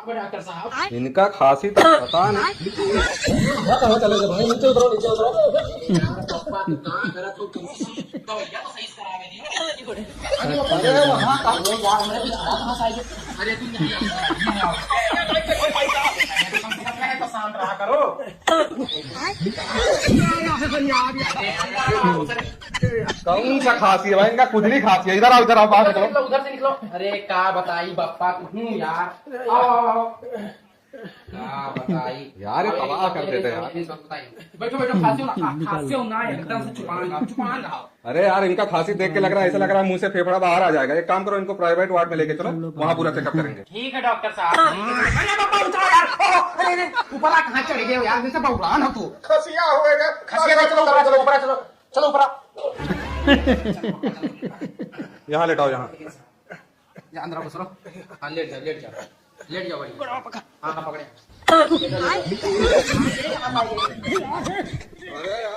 Doctor साहब इनका खांसी तो पता नहीं। कहाँ चले गए भाई? नीचे उतरो, नीचे उतरो। पप्पा तू कहाँ गलत हो तुम दवाइयाँ तो सही से करावे दी। अरे वहाँ का यार हमने कुछ खा कहाँ साइड अरे तुम नहीं आओ तो शांत रहा करो। कौन सा खांसी है भाई? इनका खुजली खांसी है। इधर आओ, इधर आओ, बाहर निकलो। उधर से निकलो। अरे क्या बताई बप्पा हूँ यार। आओ आओ आओ। क्या बताई यार ये तबाह कर देते हैं यार। बैठो बैठो खांसी हो ना खांसी हो ना एकदम से छुपान रहा। अरे यार इनका खांसी देख के लग रहा है, ऐसा लग रहा है मुंह से फेफड़ा बाहर आ जाएगा। एक काम करो, इनको प्राइवेट वार्ड में लेके चलो, वहाँ पूरा चेकअप करेंगे। ठीक है डॉक्टर साहब। अरे बाबा उठो यार। अरे ऊपर कहाँ चढ़ गए हो यार? जैसे बहुरान हो तू। खसिया होएगा। खसिया चलो ऊपर चलो ऊपर चलो चलो ऊपर। यहाँ लेटाओ, यहाँ अंदर घुस लो। हाँ लेट जाओ लेट जाओ लेट जाओ भाई। हाँ हाँ पकड़े। अरे यार